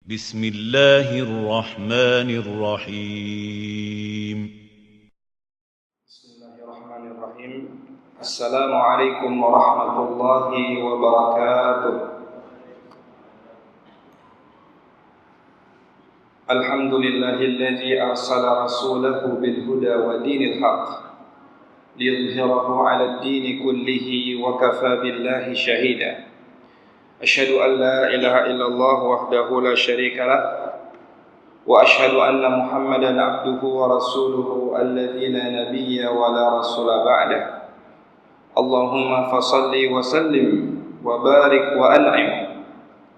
بسم الله الرحمن الرحيم بسم الله الرحمن الرحيم. السلام عليكم ورحمة الله وبركاته. الحمد لله الذي أرسل رسوله بالهدى ودين الحق ليظهره على الدين كله وكفى بالله شهيدا. أشهد أن لا إله إلا الله وحده لا شريك له وأشهد أن محمدا عبده ورسوله الذي لا نبي ولا رسول بعده. اللهم فصل وسلم وبارك وأنعم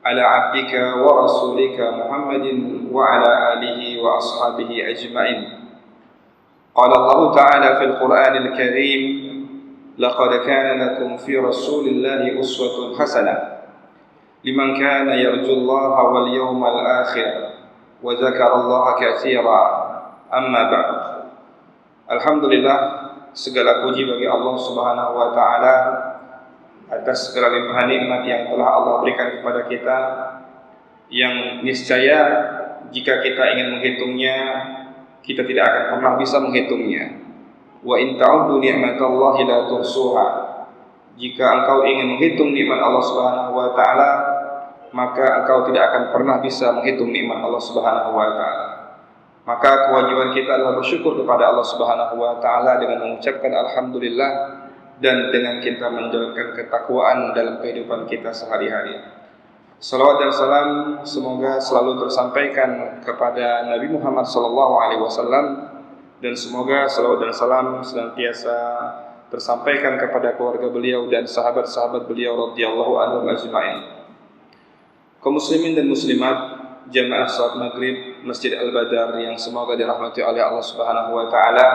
على عبدك ورسولك محمد وعلى آله وأصحابه أجمعين. قال الله تعالى في القرآن الكريم: لقد كان لكم في رسول الله أسوة حسنة لمن كان يرجو الله واليوم الآخر وذكر الله كثيرا. Amma ba'd. Alhamdulillah, segala puji bagi Allah Subhanahu wa taala atas segala limpahan nikmat yang telah Allah berikan kepada kita, yang niscaya jika kita ingin menghitungnya kita tidak akan pernah bisa menghitungnya. Wa in ta'uddu ni'matallahi la tuhsuha. Jika engkau ingin menghitung nikmat Allah Subhanahu wa taala, maka engkau tidak akan pernah bisa menghitung nikmat Allah Subhanahu wa taala. Maka kewajiban kita adalah bersyukur kepada Allah Subhanahu wa taala dengan mengucapkan alhamdulillah dan dengan kita menjalankan ketakwaan dalam kehidupan kita sehari-hari. Salawat dan salam semoga selalu tersampaikan kepada Nabi Muhammad SAW, dan semoga salawat dan salam senantiasa tersampaikan kepada keluarga beliau dan sahabat-sahabat beliau radhiyallahu anhum ajma'in. Kaum muslimin dan muslimat, jamaah salat maghrib Masjid Al-Badar yang semoga dirahmati oleh Allah Subhanahu wa taala.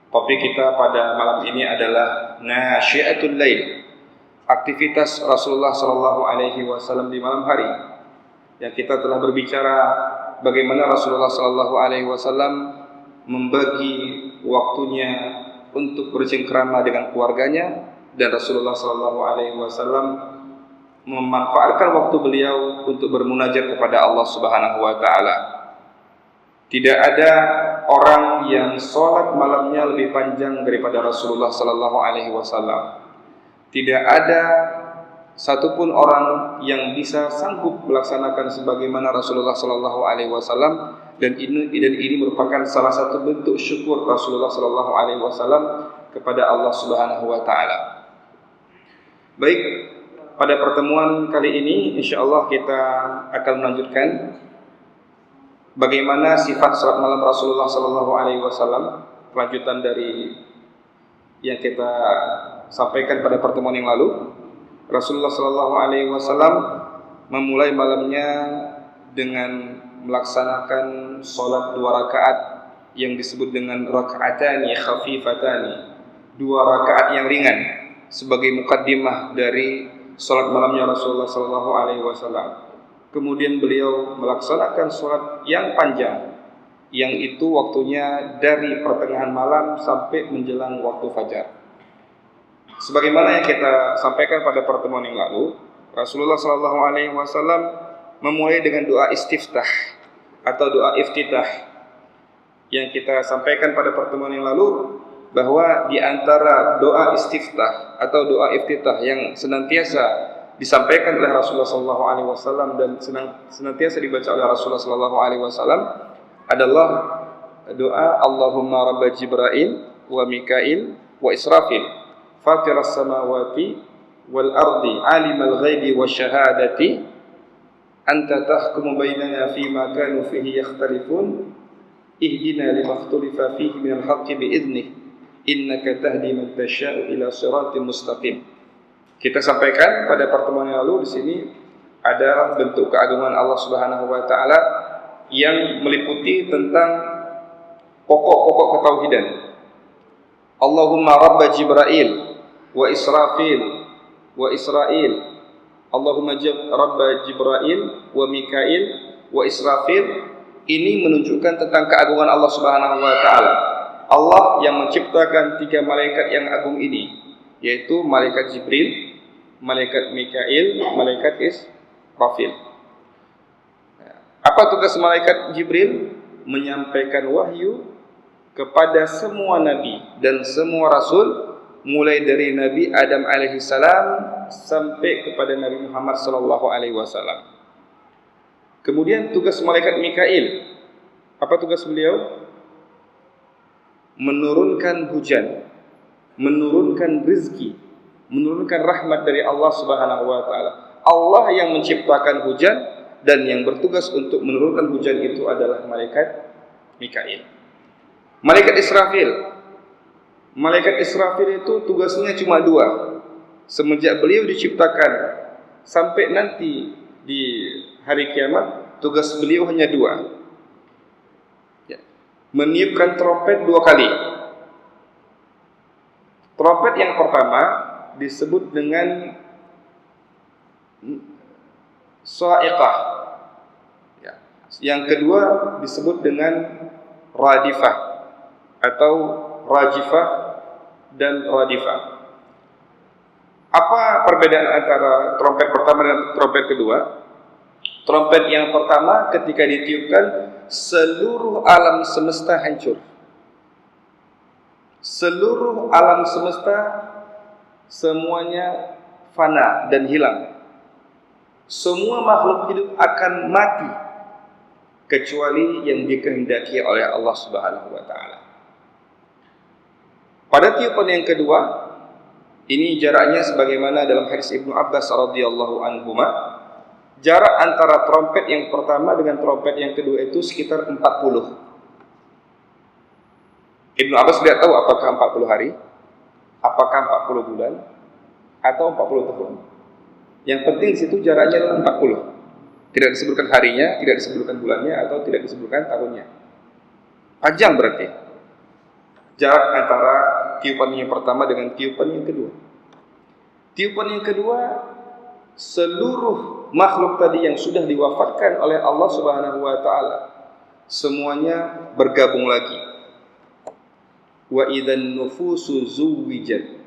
Topik kita pada malam ini adalah nasyiatul lail, aktivitas Rasulullah sallallahu alaihi wasallam di malam hari. Yang kita telah berbicara bagaimana Rasulullah sallallahu alaihi wasallam membagi waktunya untuk bercengkrama dengan keluarganya, dan Rasulullah sallallahu alaihi wasallam memanfaatkan waktu beliau untuk bermunajat kepada Allah Subhanahu wa taala. Tidak ada orang yang salat malamnya lebih panjang daripada Rasulullah sallallahu alaihi wasallam. Tidak ada satupun orang yang bisa sanggup melaksanakan sebagaimana Rasulullah sallallahu alaihi wasallam, dan ini merupakan salah satu bentuk syukur Rasulullah sallallahu alaihi wasallam kepada Allah Subhanahu wa taala. Baik, pada pertemuan kali ini insyaallah kita akan melanjutkan bagaimana sifat salat malam Rasulullah sallallahu alaihi wasallam, kelanjutan dari yang kita sampaikan pada pertemuan yang lalu. Rasulullah sallallahu alaihi wasallam memulai malamnya dengan melaksanakan salat 2 rakaat yang disebut dengan raka'atani khafifatani, 2 rakaat yang ringan sebagai mukaddimah dari salat malamnya Rasulullah sallallahu alaihi wasallam. Kemudian beliau melaksanakan salat yang panjang, yang itu waktunya dari pertengahan malam sampai menjelang waktu fajar. Sebagaimana yang kita sampaikan pada pertemuan yang lalu, Rasulullah sallallahu alaihi wasallam memulai dengan doa istiftah atau doa iftitah. Yang kita sampaikan pada pertemuan yang lalu bahwa di antara doa istiftah atau doa iftitah yang senantiasa disampaikan oleh Rasulullah sallallahu alaihi wasallam dan senantiasa dibaca oleh Rasulullah sallallahu alaihi wasallam adalah doa Allahumma rabb Jibril wa Mikail wa Israfil fatiras samawati wal ardi alimal ghaibi wasyahadati anta tahkumu bainana fima kanu fihi yakhtalifun ihdina lima ikhtalafa fihi minal haqqi bi'idhnih innaka tahdi man tasha'u ila siratin mustaqim. Kita sampaikan pada pertemuan yang lalu, di sini adalah bentuk keagungan Allah Subhanahu wa taala yang meliputi tentang pokok-pokok ketauhidan. Allahumma rabb Jibril wa Israfil wa Israil. Allahumma rabb Jibril wa Mikail wa Israfil. Ini menunjukkan tentang keagungan Allah Subhanahu wa taala. Allah yang menciptakan 3 malaikat yang agung ini, yaitu malaikat Jibril, malaikat Mikail, malaikat Israfil. Apa tugas malaikat Jibril? Menyampaikan wahyu kepada semua nabi dan semua rasul, mulai dari Nabi Adam alaihissalam sampai kepada Nabi Muhammad sallallahu alaihi wasallam. Kemudian tugas malaikat Mikail, apa tugas beliau? Menurunkan hujan, menurunkan rezeki, menurunkan rahmat dari Allah Subhanahu wa taala. Allah yang menciptakan hujan dan yang bertugas untuk menurunkan hujan itu adalah malaikat Mikail. Malaikat Israfil. Malaikat Israfil itu tugasnya cuma 2. Semenjak beliau diciptakan sampai nanti di hari kiamat, tugas beliau hanya 2. Ya. Meniupkan trompet 2 kali. Trompet yang pertama disebut dengan sa'iqah. Ya. Yang kedua disebut dengan radifah atau rajifah dan radifah. Apa perbedaan antara trompet pertama dan trompet kedua? Trompet yang pertama ketika ditiupkan, seluruh alam semesta hancur. Seluruh alam semesta semuanya fana dan hilang. Semua makhluk hidup akan mati kecuali yang dikehendaki oleh Allah Subhanahu wa taala. Pada tiupan yang kedua, ini jaraknya sebagaimana dalam hadis Ibnu Abbas radhiyallahu anhuma, jarak antara trompet yang pertama dengan trompet yang kedua itu sekitar 40. Ibnu Abbas tidak tahu apakah 40 hari, apakah 40 bulan, atau 40 tahun. Yang penting di situ jaraknya adalah 40. Tidak disebutkan harinya, tidak disebutkan bulannya, atau tidak disebutkan tahunnya. Panjang berarti jarak antara tiupan yang pertama dengan tiupan yang kedua. Tiupan yang kedua, seluruh makhluk tadi yang sudah diwafatkan oleh Allah Subhanahu wa taala semuanya bergabung lagi. Wa idzan nufusu zuwijat.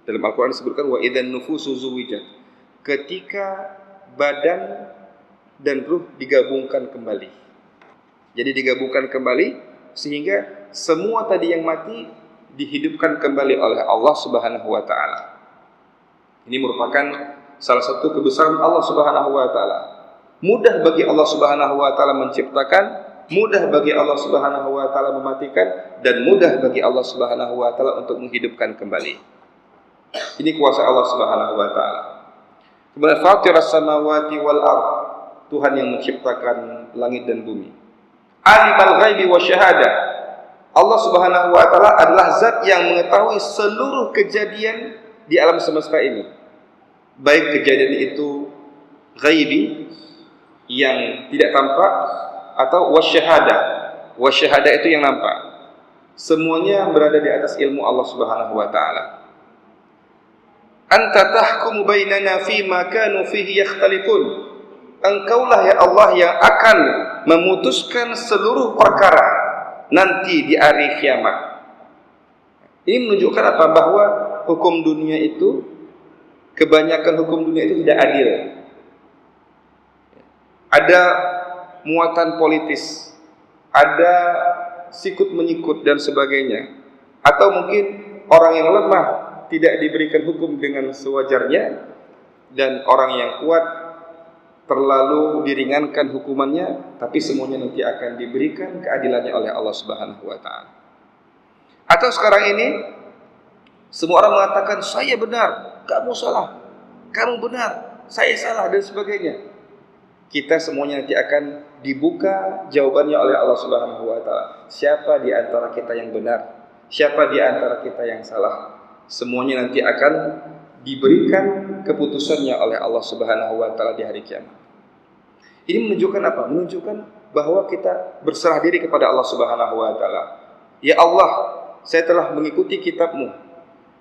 Dalam Al-Qur'an disebutkan wa idzan nufusu zuwijat. Ketika badan dan ruh digabungkan kembali. Jadi digabungkan kembali sehingga semua tadi yang mati dihidupkan kembali oleh Allah Subhanahu wa taala. Ini merupakan salah satu kebesaran Allah Subhanahu wa taala. Mudah bagi Allah Subhanahu wa taala menciptakan, mudah bagi Allah Subhanahu wa taala mematikan, dan mudah bagi Allah Subhanahu wa taala untuk menghidupkan kembali. Ini kuasa Allah Subhanahu wa taala. Kemudian Fatiras samawati wal ardh, Tuhan yang menciptakan langit dan bumi. Alimul ghaibi wasyahadah, Allah Subhanahu wa taala adalah zat yang mengetahui seluruh kejadian di alam semesta ini. Baik kejadian itu ghaibi yang tidak tampak atau wasyahadah. Wasyahadah itu yang nampak. Semuanya berada di atas ilmu Allah Subhanahu wa taala. Anta tahkumu bainana fima kanu fihi yakhtalifun. Engkaulah ya Allah yang akan memutuskan seluruh perkara nanti di hari kiamat. Ini menunjukkan apa? Bahwa hukum dunia itu, kebanyakan hukum dunia itu tidak adil. Ada muatan politis, ada sikut menyikut dan sebagainya. Atau mungkin orang yang lemah tidak diberikan hukum dengan sewajarnya, dan orang yang kuat terlalu diringankan hukumannya, tapi semuanya nanti akan diberikan keadilannya oleh Allah Subhanahu wa taala. Atau sekarang ini semua orang mengatakan saya benar, kamu salah, kamu benar, saya salah, dan sebagainya. Kita semuanya nanti akan dibuka jawabannya oleh Allah Subhanahu wa taala. Siapa di antara kita yang benar? Siapa di antara kita yang salah? Semuanya nanti akan diberikan keputusannya oleh Allah Subhanahu wa taala di hari kiamat. Ini menunjukkan apa? Menunjukkan bahwa kita berserah diri kepada Allah Subhanahu wa taala. Ya Allah, saya telah mengikuti kitab-Mu.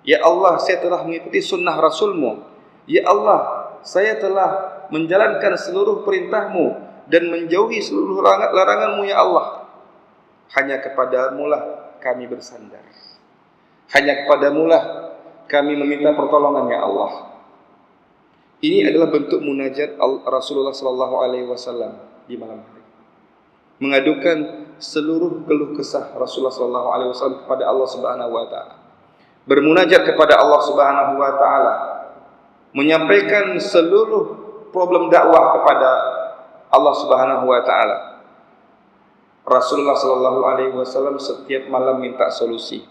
Ya Allah, saya telah mengikuti sunnah Rasul-Mu. Ya Allah, saya telah menjalankan seluruh perintah-Mu dan menjauhi seluruh larangan-Mu ya Allah. Hanya kepada-Mu lah kami bersandar. Hanya kepada-Mu lah kami meminta pertolongan ya Allah. Ini adalah bentuk munajat Rasulullah sallallahu alaihi wasallam di malam hari. mengadukan seluruh keluh kesah Rasulullah sallallahu alaihi wasallam kepada Allah Subhanahu wa taala. Bermunajat kepada Allah Subhanahu wa taala, menyampaikan seluruh problem dakwah kepada Allah Subhanahu wa taala. Rasulullah sallallahu alaihi wasallam setiap malam minta solusi.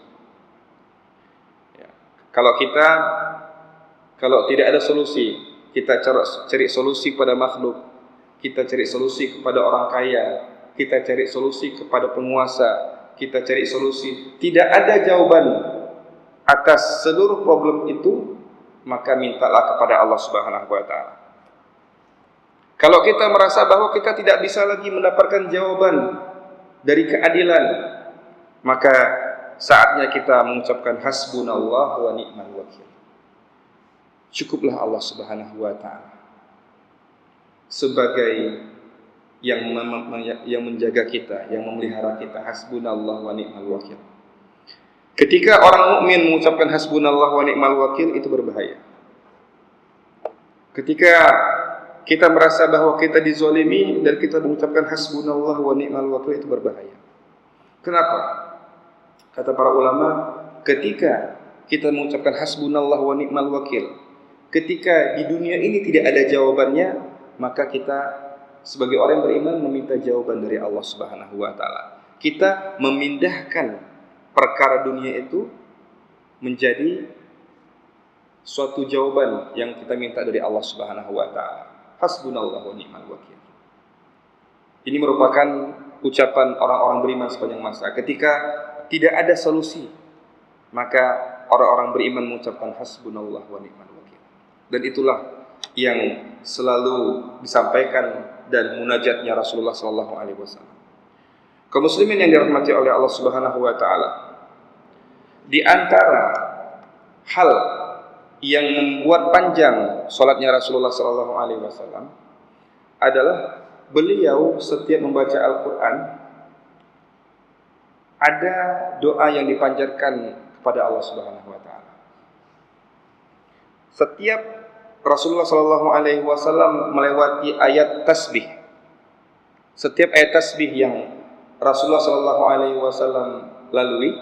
Ya. Kalau tidak ada solusi, kita cari solusi pada makhluk, kita cari solusi kepada orang kaya, kita cari solusi kepada penguasa, kita cari solusi. Tidak ada jawaban atas seluruh problem itu, maka mintalah kepada Allah Subhanahu wa taala. Kalau kita merasa bahwa kita tidak bisa lagi mendapatkan jawaban dari keadilan, maka saatnya kita mengucapkan hasbunallah wa ni'mal wakil. Cukuplah Allah Subhanahu wa taala sebagai yang menjaga kita, yang memelihara kita. Hasbunallah wa ni'mal wakil. Ketika orang mukmin mengucapkan hasbunallah wa ni'mal wakil, itu berbahaya. Ketika kita merasa bahwa kita dizalimi dan kita mengucapkan hasbunallah wa ni'mal wakil, itu berbahaya. Kenapa? Kata para ulama, ketika kita mengucapkan hasbunallah wa ni'mal wakil, ketika di dunia ini tidak ada jawabannya, maka kita sebagai orang yang beriman meminta jawaban dari Allah Subhanahu wa taala. Kita memindahkan perkara dunia itu menjadi suatu jawaban yang kita minta dari Allah Subhanahu wa taala. Hasbunallah wa ni'mal wakil. Ini merupakan ucapan orang-orang beriman sepanjang masa. Ketika tidak ada solusi, maka orang-orang beriman mengucapkan hasbunallah wa ni'mal wakil. Dan itulah yang selalu disampaikan dan munajatnya Rasulullah sallallahu alaihi wasallam. Kaum muslimin yang dirahmati oleh Allah Subhanahu wa taala, di antara hal yang membuat panjang salatnya Rasulullah sallallahu alaihi wasallam adalah beliau setiap membaca Al-Qur'an ada doa yang dipanjatkan kepada Allah Subhanahu wa taala. Setiap Rasulullah sallallahu alaihi wasallam melewati ayat tasbih, setiap ayat tasbih yang Rasulullah sallallahu alaihi wasallam lalui,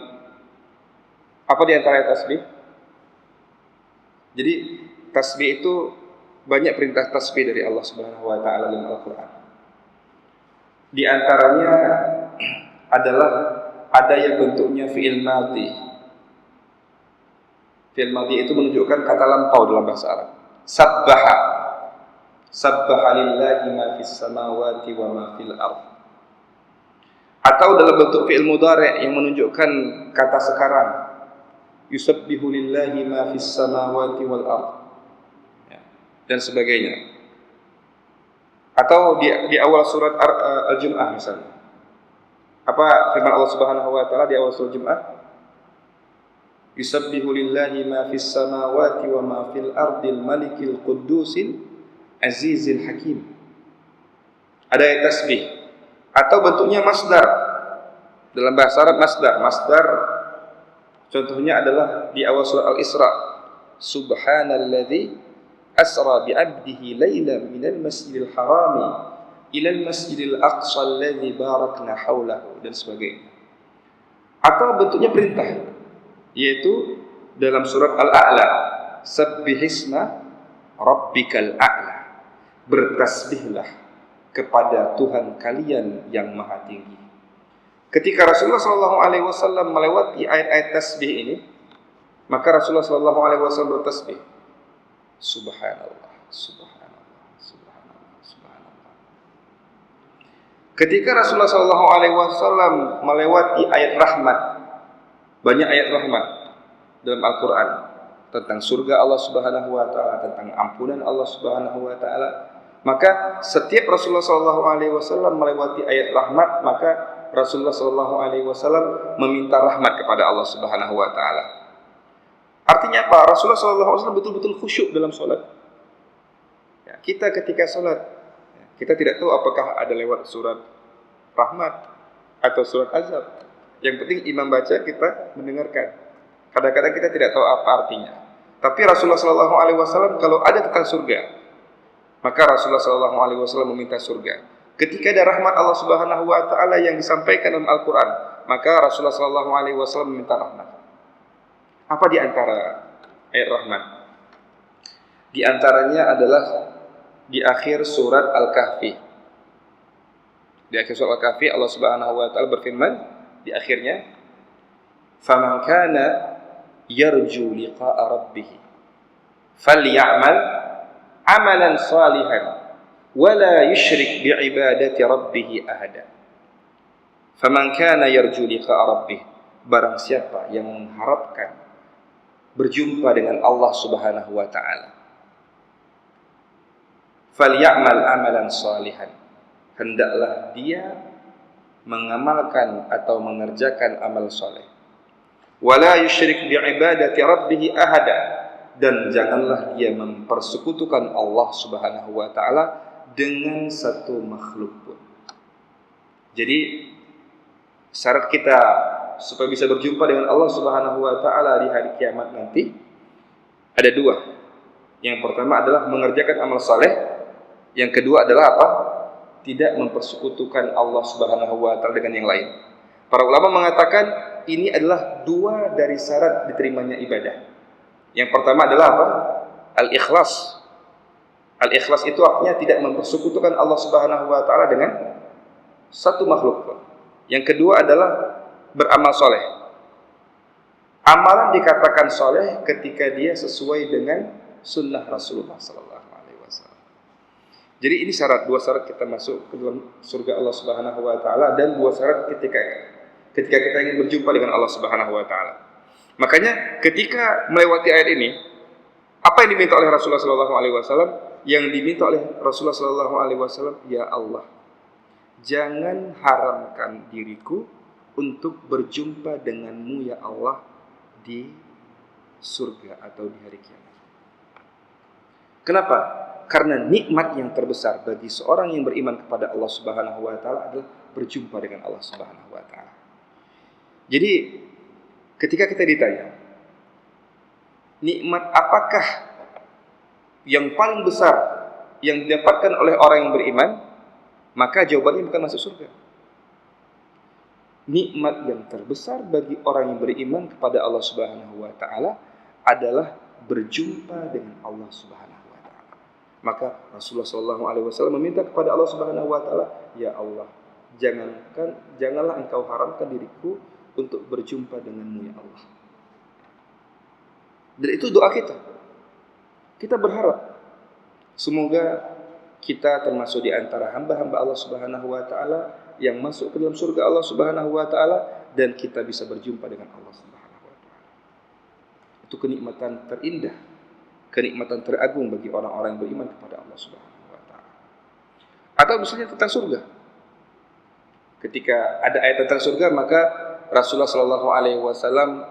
apa di antara ayat tasbih? Jadi tasbih itu banyak perintah tasbih dari Allah Subhanahu wa taala dalam Al-Qur'an. Di antaranya adalah ada yang bentuknya fi'il madhi. Fi'il madhi itu menunjukkan kata lampau dalam bahasa Arab. Sabbaha. Sabbaha lillahi ma fis samawati wa ma fil ardh. Atau dalam bentuk fi'il mudhari' yang menunjukkan kata sekarang. Yusabbihu lillahi ma fis samawati wal ardh. Ya, dan sebagainya. Atau di awal surat Al-Jum'ah misalnya. Apa firman Allah Subhanahu wa taala di awal surat Jum'ah? Yusabbihu lillahi ma fis samawati wa ma fil ardil malikil quddusil azizil hakim. Ada ayat tasbih atau bentuknya masdar. Dalam bahasa Arab masdar contohnya adalah di awal surah Al-Isra. Subhanalladzi asra bi'abdihi laylan minal masjidil harami ilal masjidil aqsa alladzi barakna haulahu, dan sebagainya. Atau bentuknya perintah, yaitu dalam surat Al-A'la, sabbihisma rabbikal a'la, bertasbihlah kepada Tuhan kalian yang maha tinggi. Ketika Rasulullah SAW melewati ayat-ayat tasbih ini, maka Rasulullah SAW bertasbih, subhanallah, subhanallah, subhanallah, subhanallah. Ketika Rasulullah SAW melewati ayat rahmat, banyak ayat rahmat dalam Al-Quran tentang surga Allah Subhanahu wa taala, tentang ampunan Allah Subhanahu wa taala, maka setiap Rasulullah SAW melewati ayat rahmat, maka Rasulullah SAW meminta rahmat kepada Allah Subhanahu wa taala. Artinya apa? Rasulullah SAW betul-betul khusyuk dalam sholat. Ya, kita ketika sholat, kita tidak tahu apakah ada lewat surat rahmat atau surat azab. Yang penting imam baca, kita mendengarkan. Kadang-kadang kita tidak tahu apa artinya. Tapi Rasulullah SAW kalau ada tentang surga, maka Rasulullah SAW meminta surga. ketika ada rahmat Allah Subhanahu wa taala yang disampaikan dalam Al-Qur'an, maka Rasulullah sallallahu alaihi wasallam meminta rahmat. Apa di antara ayat rahmat? Di antaranya adalah di akhir surat Al-Kahfi. Di akhir surat Al-Kahfi Allah Subhanahu wa taala berfirman di akhirnya, "Faman kana yarju liqa'a rabbih falyamal amalan salihan wa la yusyrik bi'ibadati rabbih ahada." Faman kana yarju liqa'a rabbih, barang siapa yang mengharapkan berjumpa dengan Allah Subhanahu wa taala, falyamal amalan salihan, hendaklah dia mengamalkan atau mengerjakan amal soleh. Wala yusyrik bi'ibadati rabbih ahada, dan janganlah dia mempersekutukan Allah Subhanahu wa taala dengan satu makhluk pun. Jadi syarat kita supaya bisa berjumpa dengan Allah Subhanahu wa taala di hari kiamat nanti ada dua. Yang pertama adalah mengerjakan amal soleh. Yang kedua adalah apa? Tidak mempersekutukan Allah Subhanahu wa taala dengan yang lain. Para ulama mengatakan ini adalah dua dari syarat diterimanya ibadah. Yang pertama adalah apa? Al-ikhlas. Al-ikhlas itu artinya tidak mempersekutukan Allah Subhanahu wa taala dengan satu makhluk pun. Yang kedua adalah beramal soleh. Amalan dikatakan soleh ketika dia sesuai dengan sunnah Rasulullah sallallahu alaihi wasallam. Jadi ini dua syarat kita masuk ke dalam surga Allah Subhanahu wa taala, dan dua syarat ketika kita ingin berjumpa dengan Allah Subhanahu wa taala. Makanya ketika melewati ayat ini, apa yang diminta oleh Rasulullah sallallahu alaihi wasallam? Yang diminta oleh Rasulullah sallallahu alaihi wasallam, ya Allah, jangan haramkan diriku untuk berjumpa denganmu ya Allah di surga atau di hari kiamat. Kenapa? Karena nikmat yang terbesar bagi seorang yang beriman kepada Allah Subhanahu wa taala adalah berjumpa dengan Allah Subhanahu wa taala. Jadi ketika kita ditanya, nikmat apakah yang paling besar yang didapatkan oleh orang yang beriman? Maka jawabannya bukan masuk surga. Nikmat yang terbesar bagi orang yang beriman kepada Allah Subhanahu wa taala adalah berjumpa dengan Allah Subhanahu wa taala. Maka Rasulullah sallallahu alaihi wasallam meminta kepada Allah Subhanahu wa taala, ya Allah, janganlah engkau haramkan diriku untuk berjumpa denganmu ya Allah. Dan itu doa kita. Kita berharap semoga kita termasuk di antara hamba-hamba Allah Subhanahu wa taala yang masuk ke dalam surga Allah Subhanahu wa taala, dan kita bisa berjumpa dengan Allah Subhanahu wa taala. Itu kenikmatan terindah, kenikmatan teragung bagi orang-orang yang beriman kepada Allah Subhanahu wa taala. Atau misalnya tentang surga. Ketika ada ayat tentang surga, maka Rasulullah sallallahu alaihi wasallam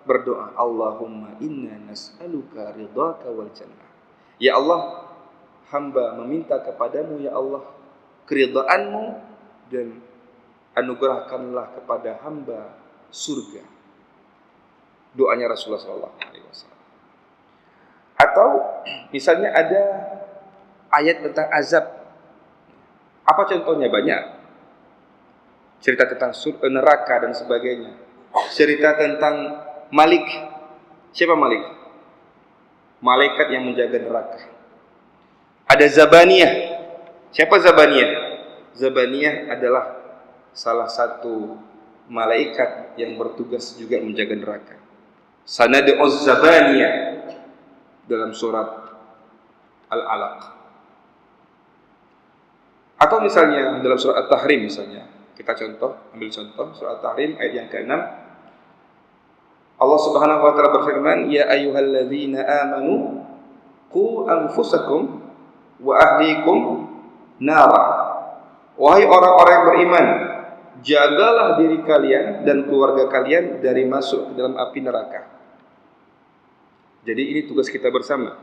berdoa, Allahumma inna nas'aluka ridhaka wal jannah. Ya Allah, hamba meminta kepadamu ya Allah keridhaanmu, dan anugerahkanlah kepada hamba surga. Doanya Rasulullah sallallahu alaihi wasallam. Atau misalnya ada ayat tentang azab. Apa contohnya? Banyak. Cerita tentang neraka dan sebagainya. Cerita tentang Malik. Siapa Malik? Malaikat yang menjaga neraka. Ada Zabaniyah. Siapa Zabaniyah? Zabaniyah adalah salah satu malaikat yang bertugas juga menjaga neraka. Sanad'uz Zabaniyah dalam surat Al-Alaq. Atau misalnya dalam surat At-Tahrim misalnya. Kita ambil contoh surat At-Tahrim ayat yang ke-6. Allah Subhanahu wa taala berfirman, "Ya ayyuhalladzina amanu qu anfusakum wa ahlikum nara." Wahai orang-orang yang beriman, jagalah diri kalian dan keluarga kalian dari masuk ke dalam api neraka. Jadi ini tugas kita bersama.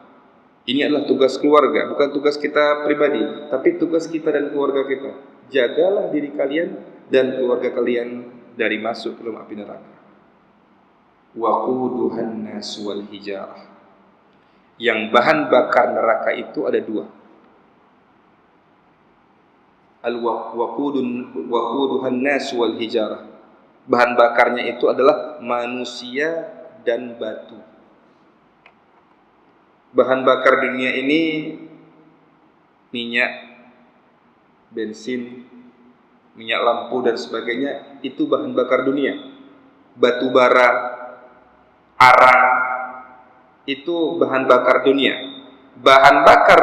Ini adalah tugas keluarga, bukan tugas kita pribadi, tapi tugas kita dan keluarga kita. Jagalah diri kalian dan keluarga kalian dari masuk ke dalam api neraka. Waquduhan nas wal hijarah. Yang bahan bakar neraka itu ada dua. waquduhan nas wal hijarah. Bahan bakarnya itu adalah manusia dan batu. Bahan bakar dunia ini minyak, bensin, minyak lampu dan sebagainya, itu bahan bakar dunia. Batu bara, arang, itu bahan bakar dunia. Bahan bakar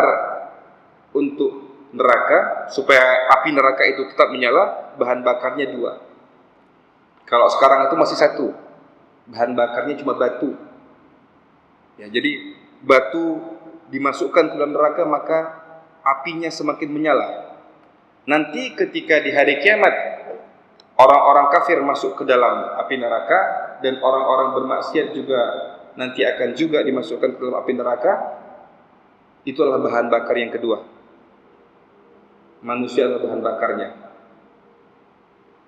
untuk neraka, supaya api neraka itu tetap menyala, bahan bakarnya 2. Kalau sekarang itu masih 1, bahan bakarnya cuma batu. Ya, jadi batu dimasukkan ke dalam neraka, maka apinya semakin menyala. Nanti ketika di hari kiamat orang-orang kafir masuk ke dalam api neraka, dan orang-orang bermaksiat juga nanti akan juga dimasukkan ke dalam api neraka. Itu adalah bahan bakar yang kedua. Manusia adalah bahan bakarnya.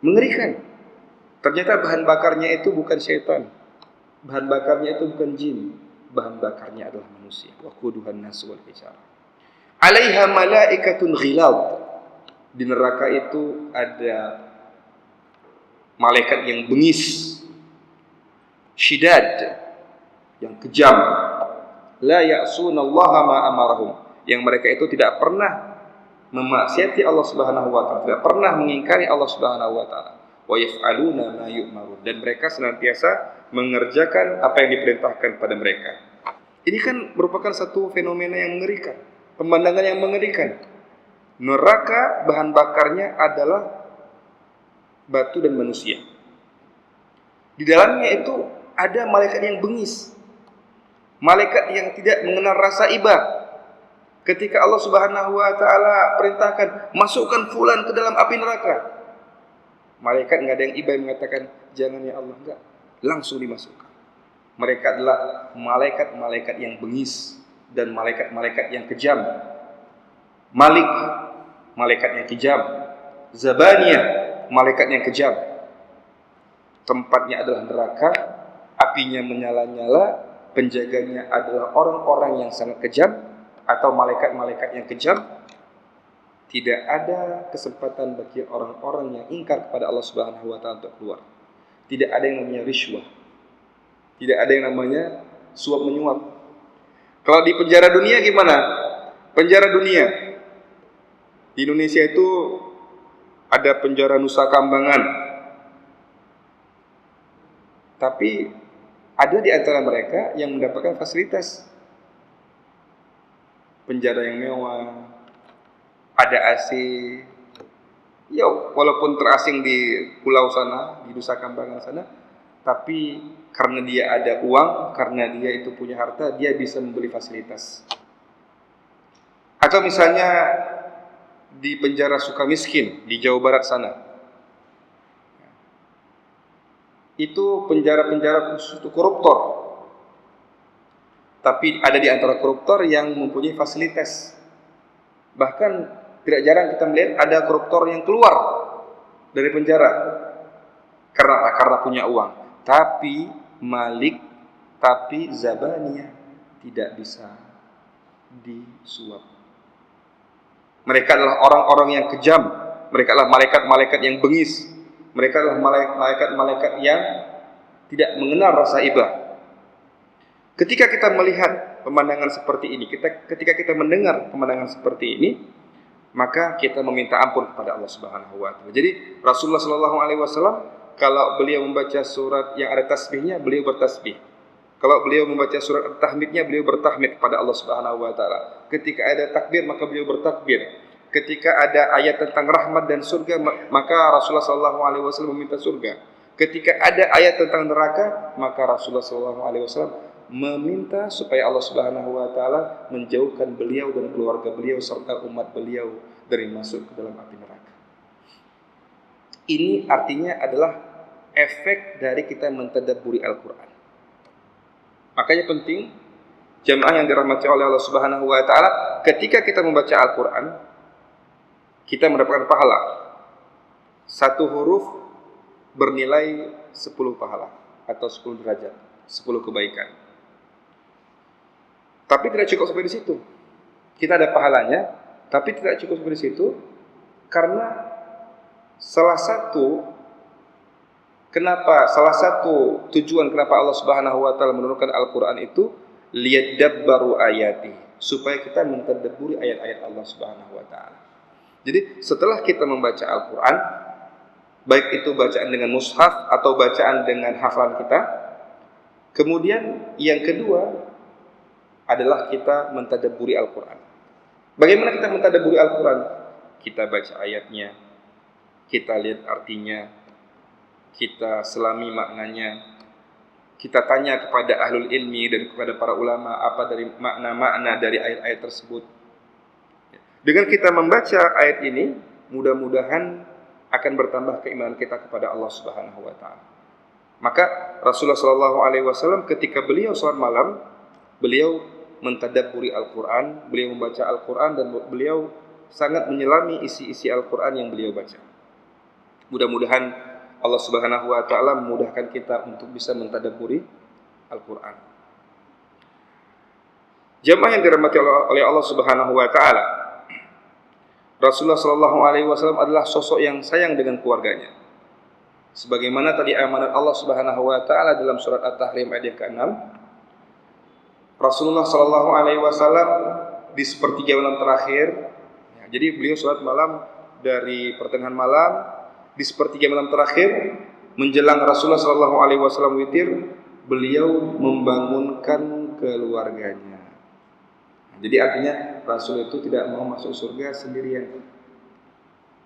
Mengerikan. Ternyata bahan bakarnya itu bukan syaitan, bahan bakarnya itu bukan jin, bahan bakarnya adalah manusia. Waquduhan nas wal hijarah. 'Alaiha malaikatun ghilad. Di neraka itu ada malaikat yang bengis, syidad, yang kejam. La ya'sunallaha ma amarahum. Yang mereka itu tidak pernah memaksiati Allah Subhanahu wa taala, tidak pernah mengingkari Allah Subhanahu wa taala. Wa yaf'aluna ma yu'marun. Dan mereka senantiasa mengerjakan apa yang diperintahkan pada mereka. Ini kan merupakan satu fenomena yang mengerikan, pemandangan yang mengerikan. Neraka bahan bakarnya adalah batu dan manusia. Di dalamnya itu ada malaikat yang bengis, malaikat yang tidak mengenal rasa iba. Ketika Allah Subhanahu wa taala perintahkan, masukkan fulan ke dalam api neraka, malaikat enggak ada yang iba yang mengatakan, jangan ya Allah, enggak, langsung dimasukkan. Mereka adalah malaikat-malaikat yang bengis dan malaikat-malaikat yang kejam. Malik, malaikat yang kejam. Zabaniyah, malaikat yang kejam. Tempatnya adalah neraka, apinya menyala-nyala, penjaganya adalah orang-orang yang sangat kejam atau malaikat-malaikat yang kejam. Tidak ada kesempatan bagi orang-orang yang ingkar kepada Allah Subhanahu wa taala untuk keluar. Tidak ada yang namanya riswah. Tidak ada yang namanya suap menyuap. Kalau di penjara dunia gimana? Penjara dunia di Indonesia itu ada penjara Nusa Kambangan. Tapi ada di antara mereka yang mendapatkan fasilitas penjara yang mewah, ada AC. Ya, walaupun terasing di pulau sana, di Nusa Kambangan sana, tapi karena dia ada uang, karena dia itu punya harta, dia bisa membeli fasilitas. Atau misalnya di penjara Sukamiskin di Jawa Barat sana, itu penjara-penjara khusus untuk koruptor. Tapi ada di antara koruptor yang mempunyai fasilitas. Bahkan tidak jarang kita melihat ada koruptor yang keluar dari penjara karena punya uang. Tapi Malik, tapi Zabaniyah tidak bisa disuap. Mereka adalah orang-orang yang kejam. Mereka adalah malaikat-malaikat yang bengis. Mereka adalah malaikat-malaikat yang tidak mengenal rasa iba. Ketika kita melihat pemandangan seperti ini, ketika kita mendengar pemandangan seperti ini, maka kita meminta ampun kepada Allah Subhanahu wa taala. Jadi Rasulullah sallallahu alaihi wasallam kalau beliau membaca surat yang ada tasbihnya, beliau bertasbih. Kalau beliau membaca surat tahmidnya, beliau bertahmid kepada Allah Subhanahu wa taala. Ketika ada takbir, maka beliau bertakbir. Ketika ada ayat tentang rahmat dan surga, maka Rasulullah sallallahu alaihi wasallam meminta surga. Ketika ada ayat tentang neraka, maka Rasulullah sallallahu alaihi wasallam meminta supaya Allah Subhanahu wa taala menjauhkan beliau dan keluarga beliau serta umat beliau dari masuk ke dalam api neraka. Ini artinya adalah efek dari kita mentadabburi Al-Qur'an. Makanya penting jamaah yang dirahmati oleh Allah Subhanahu wa taala, ketika kita membaca Al-Qur'an, kita mendapatkan pahala. Satu huruf bernilai 10 pahala atau 10 derajat, 10 kebaikan. Tapi tidak cukup sampai di situ. Kita ada pahalanya, tapi tidak cukup sampai di situ. Karena salah satu tujuan kenapa Allah Subhanahu wa taala menurunkan Al-Qur'an itu liyadabbaru ayati, supaya kita mentadabburi ayat-ayat Allah Subhanahu wa taala. Jadi setelah kita membaca Al-Qur'an, baik itu bacaan dengan mushaf atau bacaan dengan hafalan kita, kemudian yang kedua adalah kita mentadabburi Al-Qur'an. Bagaimana kita mentadabburi Al-Qur'an? Kita baca ayatnya, kita lihat artinya, kita selami maknanya, kita tanya kepada ahlul ilmi dan kepada para ulama apa dari makna-makna dari ayat-ayat tersebut. Dengan kita membaca ayat ini, mudah-mudahan akan bertambah keimanan kita kepada Allah Subhanahu wa taala. Maka Rasulullah sallallahu alaihi wasallam ketika beliau salat malam, beliau mentadabburi Al-Qur'an, beliau membaca Al-Qur'an dan beliau sangat menyelami isi-isi Al-Qur'an yang beliau baca. Mudah-mudahan Allah Subhanahu wa taala memudahkan kita untuk bisa mentadabburi Al-Qur'an. Jamaah yang dirahmati oleh Allah Subhanahu wa taala, Rasulullah sallallahu alaihi wasallam adalah sosok yang sayang dengan keluarganya. Sebagaimana tadi amanat Allah Subhanahu wa taala dalam surat At-Tahrim ayat ke-6, Rasulullah sallallahu alaihi wasallam di sepertiga malam terakhir, jadi beliau salat malam dari pertengahan malam, di sepertiga malam terakhir menjelang Rasulullah sallallahu alaihi wasallam witir, beliau membangunkan keluarganya. Jadi artinya Rasul itu tidak mau masuk surga sendirian.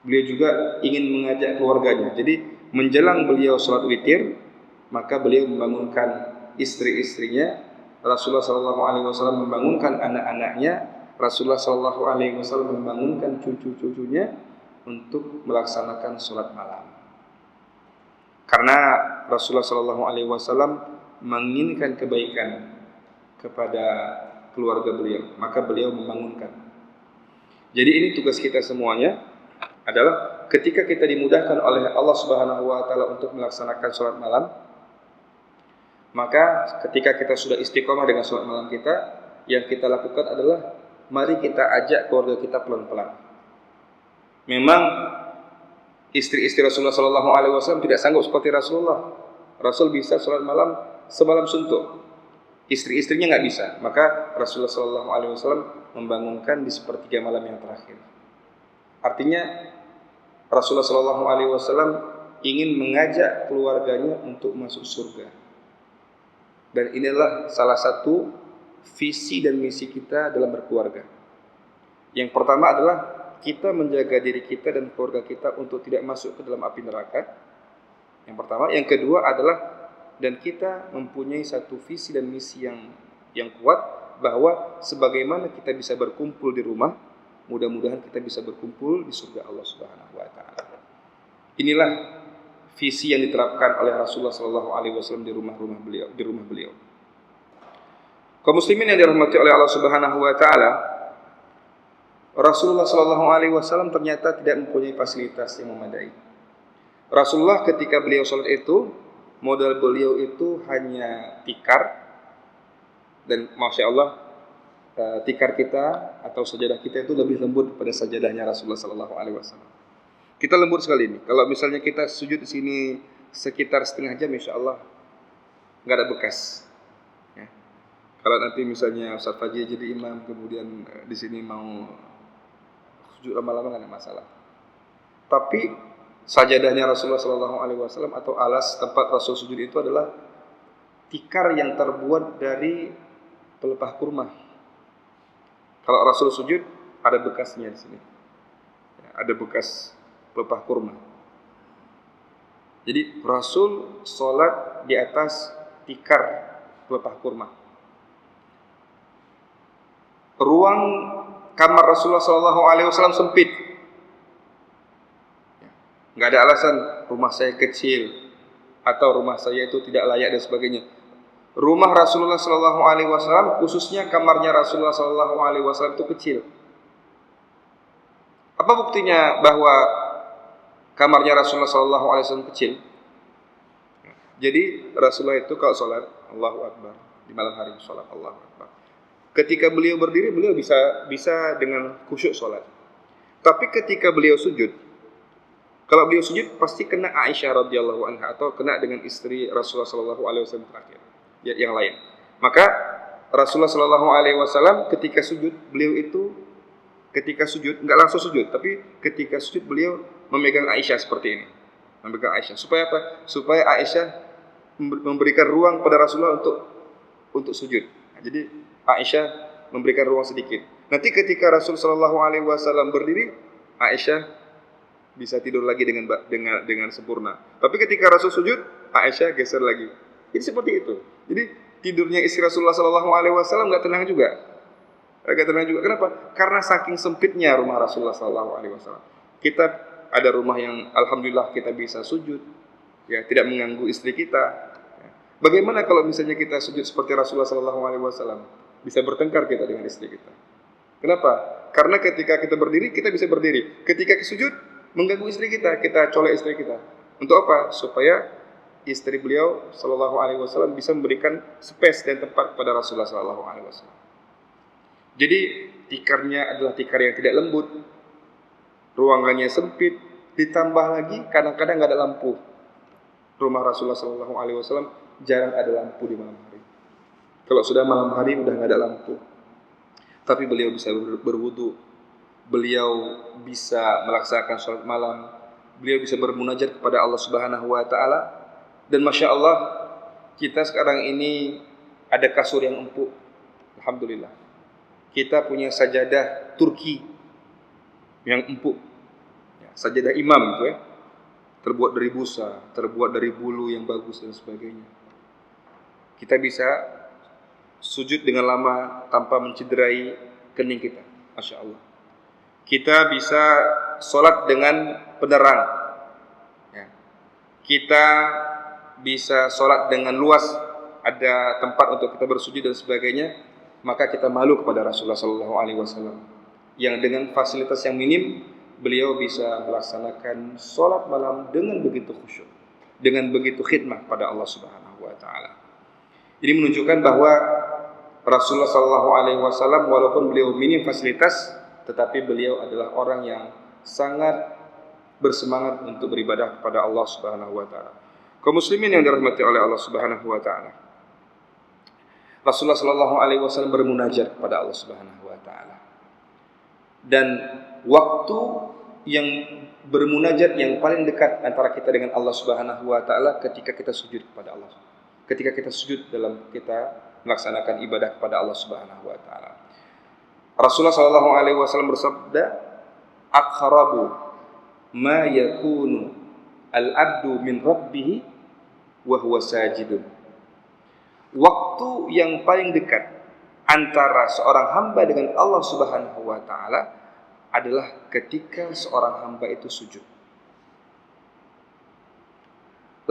Beliau juga ingin mengajak keluarganya. Jadi menjelang beliau salat witir, maka beliau membangunkan istri-istrinya. Rasulullah sallallahu alaihi wasallam membangunkan anak-anaknya. Rasulullah sallallahu alaihi wasallam membangunkan cucu-cucunya untuk melaksanakan salat malam. Karena Rasulullah sallallahu alaihi wasallam menginginkan kebaikan kepada keluarga beliau, maka beliau membangunkan. Jadi ini tugas kita semuanya adalah ketika kita dimudahkan oleh Allah Subhanahu wa taala untuk melaksanakan salat malam, maka ketika kita sudah istiqomah dengan salat malam kita, yang kita lakukan adalah mari kita ajak keluarga kita pelan-pelan. Memang istri-istri Rasulullah sallallahu alaihi wasallam tidak sanggup seperti Rasulullah. Rasul bisa salat malam semalam suntuk. Istri-istrinya nggak bisa. Maka Rasulullah sallallahu alaihi wasallam membangunkan di sepertiga malam yang terakhir. Artinya Rasulullah sallallahu alaihi wasallam ingin mengajak keluarganya untuk masuk surga. Dan inilah salah satu visi dan misi kita dalam berkeluarga. Yang pertama adalah kita menjaga diri kita dan keluarga kita untuk tidak masuk ke dalam api neraka. Yang pertama. Yang kedua adalah dan kita mempunyai satu visi dan misi yang kuat bahwa sebagaimana kita bisa berkumpul di rumah, mudah-mudahan kita bisa berkumpul di surga Allah Subhanahu wa taala. Inilah visi yang diterapkan oleh Rasulullah sallallahu alaihi wasallam di rumah beliau. Kaum muslimin yang dirahmati oleh Allah Subhanahu wa taala, Rasulullah sallallahu alaihi wasallam ternyata tidak mempunyai fasilitas yang memadai. Rasulullah ketika beliau salat itu, modal beliau itu hanya tikar, dan masya Allah tikar kita atau sajadah kita itu lebih lembut pada sajadahnya Rasulullah sallallahu alaihi wasallam. Kita lembut sekali ini. Kalau misalnya kita sujud di sini sekitar setengah jam, insya Allah nggak ada bekas. Ya. Kalau nanti misalnya Ustaz Fajri jadi imam, kemudian di sini mau sujud lama-lama nggak ada masalah. Tapi sajadahnya Rasulullah sallallahu alaihi wasallam atau alas tempat Rasul sujud itu adalah tikar yang terbuat dari pelepah kurma. Kalau Rasul sujud ada bekasnya di sini. Ya, ada bekas pelepah kurma. Jadi Rasul sholat di atas tikar pelepah kurma. Ruang kamar Rasulullah SAW sempit. Nggak ada alasan rumah saya kecil atau rumah saya itu tidak layak dan sebagainya. Rumah Rasulullah SAW, khususnya kamarnya Rasulullah SAW itu kecil. Apa buktinya bahwa kamarnya Rasulullah SAW kecil? Jadi Rasulullah itu kalau sholat Allahu Akbar di malam hari, sholat Allahu Akbar. Ketika beliau berdiri, beliau bisa dengan khusyuk sholat. Tapi ketika beliau sujud, kalau beliau sujud pasti kena Aisyah radhiyallahu anha atau kena dengan istri Rasulullah sallallahu alaihi wasallam terakhir, ya, yang lain. Maka Rasulullah sallallahu alaihi wasallam ketika sujud, beliau itu ketika sujud enggak langsung sujud, tapi ketika sujud beliau memegang Aisyah seperti ini. Memegang Aisyah. Supaya apa? Supaya Aisyah memberikan ruang pada Rasulullah untuk sujud. Nah, jadi Aisyah memberikan ruang sedikit. Nanti ketika Rasul sallallahu alaihi wasallam berdiri, Aisyah bisa tidur lagi dengan sempurna. Tapi ketika Rasul sujud, Aisyah geser lagi. Jadi seperti itu. Jadi tidurnya istri Rasulullah sallallahu alaihi wasallam enggak tenang juga. Kenapa? Karena saking sempitnya rumah Rasulullah sallallahu alaihi wasallam. Kita ada rumah yang alhamdulillah kita bisa sujud, ya, tidak mengganggu istri kita. Bagaimana kalau misalnya kita sujud seperti Rasulullah sallallahu alaihi wasallam? Bisa bertengkar kita dengan istri kita. Kenapa? Karena ketika kita berdiri, kita bisa berdiri. Ketika sujud, mengganggu istri kita, kita colek istri kita. Untuk apa? Supaya istri beliau sallallahu alaihi wasallam bisa memberikan space dan tempat kepada Rasulullah sallallahu alaihi wasallam. Jadi tikarnya adalah tikar yang tidak lembut, ruangannya sempit, ditambah lagi kadang-kadang enggak ada lampu. Rumah Rasulullah sallallahu alaihi wasallam jarang ada lampu di malam hari. Kalau sudah malam hari udah enggak ada lampu. Tapi beliau bisa berwudu, beliau bisa melaksanakan sholat malam, beliau bisa bermunajat kepada Allah Subhanahu wa taala. Dan Masya Allah, kita sekarang ini ada kasur yang empuk, alhamdulillah. Kita punya sajadah Turki yang empuk, ya, sajadah imam itu, ya, terbuat dari busa, terbuat dari bulu yang bagus dan sebagainya. Kita bisa sujud dengan lama tanpa mencederai kening kita, Masya Allah. Kita bisa sholat dengan penerang, ya. Kita bisa sholat dengan luas, ada tempat untuk kita bersujud dan sebagainya. Maka kita malu kepada Rasulullah SAW yang dengan fasilitas yang minim beliau bisa melaksanakan sholat malam dengan begitu khusyuk, dengan begitu khidmah pada Allah Subhanahu wa taala. Ini menunjukkan bahwa Rasulullah SAW walaupun beliau minim fasilitas, tetapi beliau adalah orang yang sangat bersemangat untuk beribadah kepada Allah Subhanahu wa taala. Kaum muslimin yang dirahmati oleh Allah Subhanahu wa taala, Rasulullah SAW bermunajat kepada Allah Subhanahu wa taala. Dan waktu yang bermunajat yang paling dekat antara kita dengan Allah Subhanahu wa taala ketika kita sujud kepada Allah. Ketika kita sujud dalam kita melaksanakan ibadah kepada Allah Subhanahu wa taala. Rasulullah SAW bersabda, "Aqrabu ma yakunu al-'abdu min rabbih wa huwa sajidun." Waktu yang paling dekat antara seorang hamba dengan Allah Subhanahu wa taala adalah ketika seorang hamba itu sujud.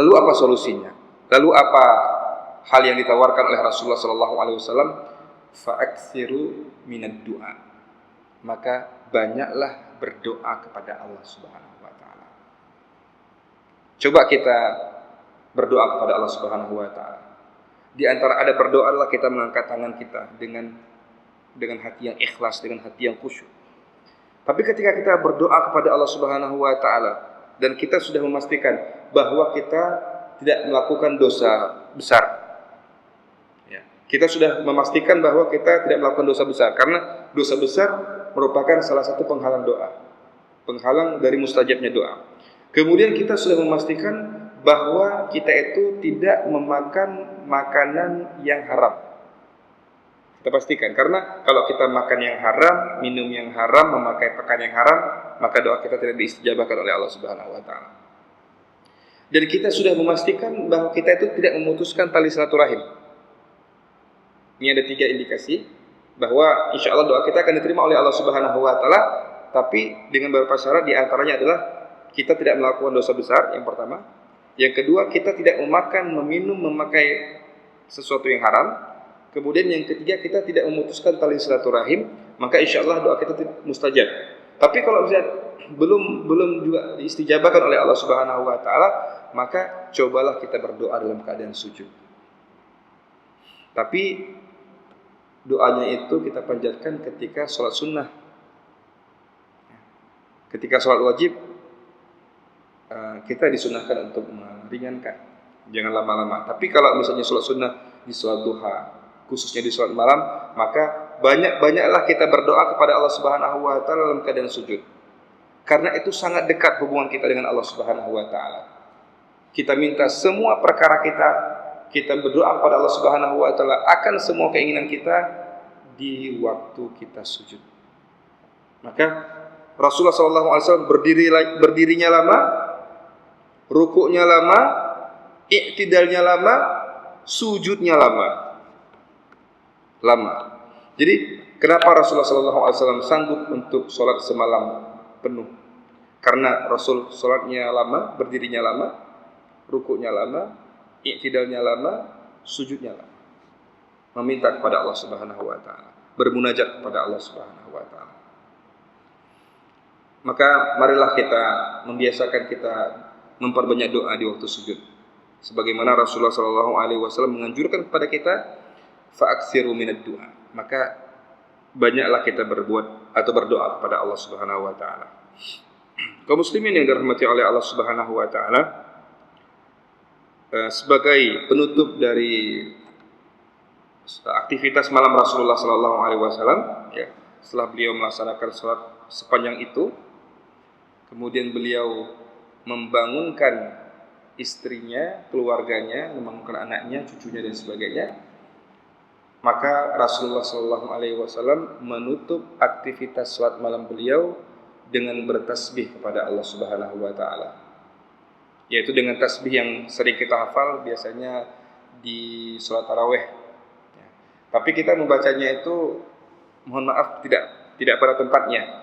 Lalu apa solusinya? Lalu apa hal yang ditawarkan oleh Rasulullah sallallahu alaihi wasallam? Fa'aksiru minad du'a. Maka banyaklah berdoa kepada Allah Subhanahu wa taala. Coba kita berdoa kepada Allah Subhanahu wa taala. Di antara ada berdoa adalah kita mengangkat tangan kita dengan hati yang ikhlas, dengan hati yang khusyuk. Tapi ketika kita berdoa kepada Allah Subhanahu wa taala dan kita sudah memastikan bahwa kita tidak melakukan dosa besar, ya, kita sudah memastikan bahwa kita tidak melakukan dosa besar, karena dosa besar merupakan salah satu penghalang doa, penghalang dari mustajabnya doa. Kemudian kita sudah memastikan bahwa kita itu tidak memakan makanan yang haram. Kita pastikan, karena kalau kita makan yang haram, minum yang haram, memakai pakaian yang haram, maka doa kita tidak diistijabahkan oleh Allah Subhanahu wa taala. Dan kita sudah memastikan bahwa kita itu tidak memutuskan tali silaturahim. Ini ada 3 indikasi bahwa insya Allah doa kita akan diterima oleh Allah Subhanahu wa taala, tapi dengan beberapa syarat. Di antaranya adalah kita tidak melakukan dosa besar, yang pertama. Yang kedua, kita tidak memakan, meminum, memakai sesuatu yang haram. Kemudian yang ketiga, kita tidak memutuskan tali silaturahim, maka insya Allah doa kita mustajab. Tapi kalau misalnya belum juga diistijabahkan oleh Allah Subhanahu wa taala, maka cobalah kita berdoa dalam keadaan sujud. Tapi doanya itu kita panjatkan ketika sholat sunnah. Ketika sholat wajib, kita disunahkan untuk meringankan, jangan lama-lama. Tapi kalau misalnya sholat sunnah di sholat duha, khususnya di sholat malam, maka banyak-banyaklah kita berdoa kepada Allah Subhanahu wa taala dalam keadaan sujud. Karena itu sangat dekat hubungan kita dengan Allah Subhanahu wa taala. Kita minta semua perkara kita berdoa kepada Allah Subhanahu wa taala akan semua keinginan kita di waktu kita sujud. Maka Rasulullah SAW berdirinya lama, rukuknya lama, i'tidalnya lama, sujudnya lama. Jadi kenapa Rasulullah SAW sanggup untuk sholat semalam penuh? Karena Rasul sholatnya lama, berdirinya lama, rukuknya lama, i'tidalnya lama, sujudnya lama. Meminta kepada Allah Subhanahu wa taala, bermunajat kepada Allah Subhanahu wa taala. Maka marilah kita membiasakan kita memperbanyak doa di waktu sujud. Sebagaimana Rasulullah SAW menganjurkan kepada kita, fa'aksiru minad du'a. Maka banyaklah kita berbuat atau berdoa kepada Allah Subhanahu wa taala. Kaum muslimin yang dirahmati oleh Allah Subhanahu wa taala, sebagai penutup dari aktivitas malam Rasulullah SAW, ya, setelah beliau melaksanakan salat sepanjang itu, kemudian beliau membangunkan istrinya, keluarganya, membangunkan anaknya, cucunya dan sebagainya. Maka Rasulullah SAW menutup aktivitas salat malam beliau dengan bertasbih kepada Allah Subhanahu wa taala. Yaitu dengan tasbih yang sering kita hafal biasanya di salat tarawih. Ya. Tapi kita membacanya itu, mohon maaf, tidak pada tempatnya.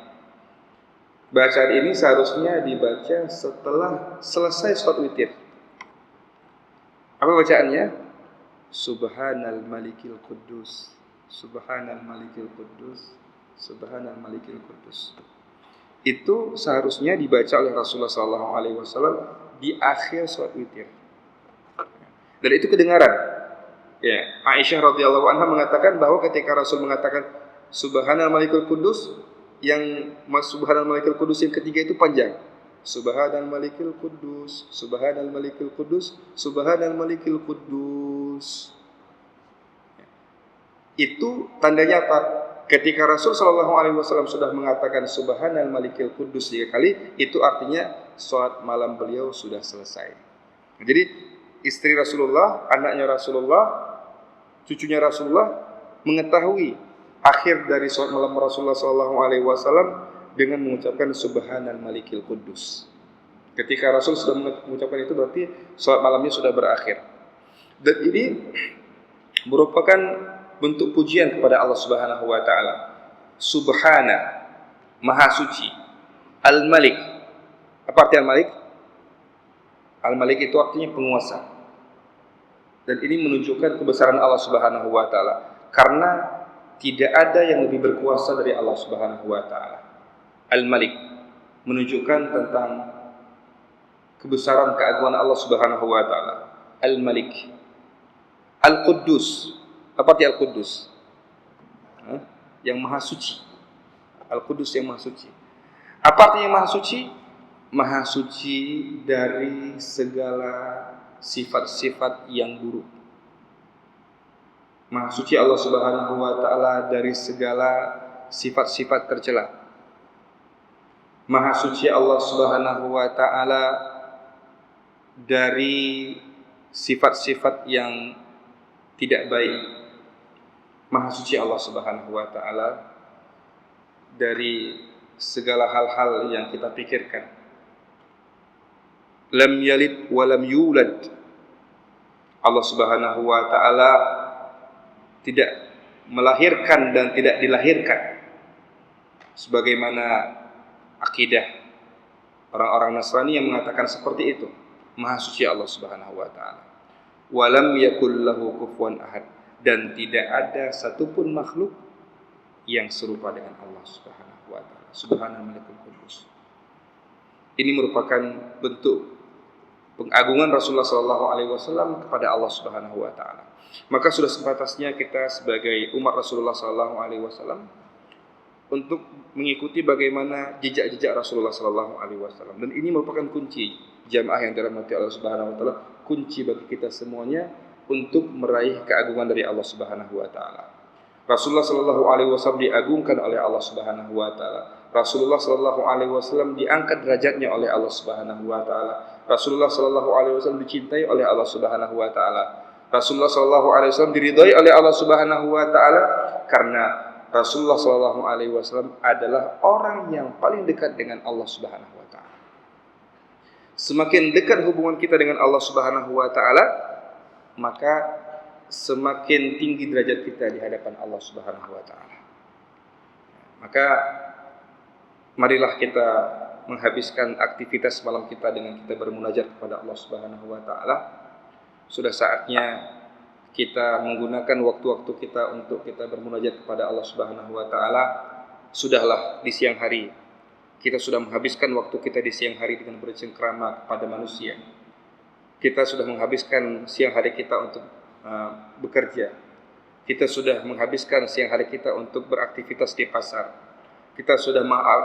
Bacaan ini seharusnya dibaca setelah selesai sholat witir. Apa bacaannya? Subhanal malikil quddus, Subhanal malikil quddus, Subhanal malikil quddus. Itu seharusnya dibaca oleh Rasulullah SAW di akhir sholat witir. Dan itu kedengaran. Ya, Aisyah radhiyallahu anha mengatakan bahwa ketika Rasul mengatakan Subhanal malikil quddus, yang Subhanal malikil quddus yang ketiga itu panjang. Subhanal malikil quddus, Subhanal malikil quddus, Subhanal malikil quddus. Itu tandanya apa? Ketika Rasul SAW sudah mengatakan Subhanal malikil quddus 3 kali, itu artinya sholat malam beliau sudah selesai. Jadi istri Rasulullah, anaknya Rasulullah, cucunya Rasulullah mengetahui akhir dari sholat malam Rasulullah SAW dengan mengucapkan Subhanal malikil quddus. Ketika Rasul sudah mengucapkan itu, berarti sholat malamnya sudah berakhir. Dan ini merupakan bentuk pujian kepada Allah Subhanahu wa taala. Subhana, Maha Suci. Al-Malik. Apa arti Al-Malik? Al-Malik itu artinya penguasa. Dan ini menunjukkan kebesaran Allah Subhanahu wa taala. Karena tidak ada yang lebih berkuasa dari Allah Subhanahu wa taala. Al-Malik menunjukkan tentang kebesaran keagungan Allah Subhanahu wa taala. Al-Malik. Al-Quddus. Apa arti Al-Quddus? Yang Maha Suci. Al-Quddus yang Maha Suci. Apa artinya Maha Suci? Maha Suci dari segala sifat-sifat yang buruk. Maha suci Allah Subhanahu wa taala dari segala sifat-sifat tercela. Maha suci Allah Subhanahu wa taala dari sifat-sifat yang tidak baik. Maha suci Allah Subhanahu wa taala dari segala hal-hal yang kita pikirkan. Lam yalid wa lam yulad. Allah Subhanahu wa taala tidak melahirkan dan tidak dilahirkan, sebagaimana akidah orang-orang Nasrani yang mengatakan seperti itu. Maha suci Allah Subhanahu wa taala. Wa lam yakul lahu kufuwan ahad, dan tidak ada satupun makhluk yang serupa dengan Allah Subhanahu wa taala. Subhanal malikul quddus. Ini merupakan bentuk pengagungan Rasulullah SAW kepada Allah Subhanahu wa taala. Maka sudah sepantasnya kita sebagai umat Rasulullah SAW untuk mengikuti bagaimana jejak-jejak Rasulullah sallallahu alaihi wasallam. Dan ini merupakan kunci jamaah yang dirahmati Allah Subhanahu wa taala, kunci bagi kita semuanya untuk meraih keagungan dari Allah Subhanahu wa taala. Rasulullah sallallahu alaihi wasallam diagungkan oleh Allah Subhanahu wa taala. Rasulullah sallallahu alaihi wasallam diangkat derajatnya oleh Allah Subhanahu wa taala. Rasulullah sallallahu alaihi wasallam dicintai oleh Allah Subhanahu wa taala. Rasulullah sallallahu alaihi wasallam diridhai oleh Allah Subhanahu wa taala karena Rasulullah sallallahu alaihi wasallam adalah orang yang paling dekat dengan Allah Subhanahu wa taala. Semakin dekat hubungan kita dengan Allah Subhanahu wa taala, maka semakin tinggi derajat kita di hadapan Allah Subhanahu wa taala. Maka marilah kita menghabiskan aktivitas malam kita dengan kita bermunajat kepada Allah Subhanahu wa taala. Sudah saatnya kita menggunakan waktu-waktu kita untuk kita bermunajat kepada Allah Subhanahu wa taala. Sudahlah di siang hari kita sudah menghabiskan waktu kita di siang hari dengan bercengkrama kepada manusia. Kita sudah menghabiskan siang hari kita untuk bekerja. Kita sudah menghabiskan siang hari kita untuk beraktivitas di pasar. Kita sudah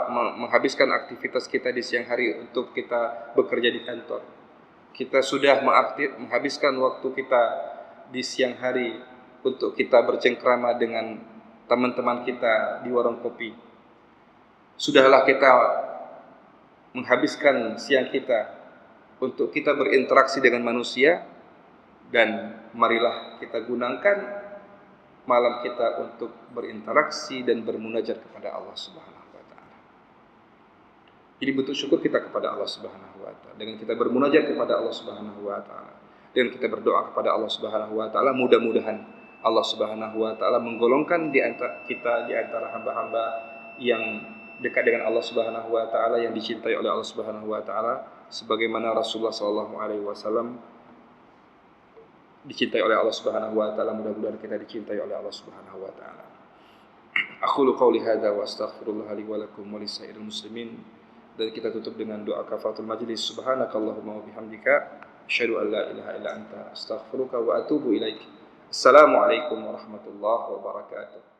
menghabiskan aktivitas kita di siang hari untuk kita bekerja di kantor. Kita sudah menghabiskan waktu kita di siang hari untuk kita bercengkrama dengan teman-teman kita di warung kopi. Sudahlah kita menghabiskan siang kita untuk kita berinteraksi dengan manusia, dan marilah kita gunakan malam kita untuk berinteraksi dan bermunajat kepada Allah Subhanahu wa taala. Jadi bentuk syukur kita kepada Allah Subhanahu wa taala dengan kita bermunajat kepada Allah Subhanahu wa taala. Dan kita berdoa kepada Allah Subhanahu wa taala, mudah-mudahan Allah Subhanahu wa taala menggolongkan di antara kita, di antara hamba-hamba yang dekat dengan Allah Subhanahu wa taala, yang dicintai oleh Allah Subhanahu wa taala, sebagaimana Rasulullah sallallahu alaihi wasallam dicintai oleh Allah Subhanahu wa taala. Mudah-mudahan kita dicintai oleh Allah Subhanahu wa taala. Aqulu qauli hadza wa astaghfirullah li wa lakum wa lisairil muslimin. Dan kita tutup dengan doa kafaratul majlis. Subhanakallahumma wa bihamdika asyhadu an la ilaha illa anta astaghfiruka wa atubu ilaik. Assalamualaikum warahmatullahi wabarakatuh.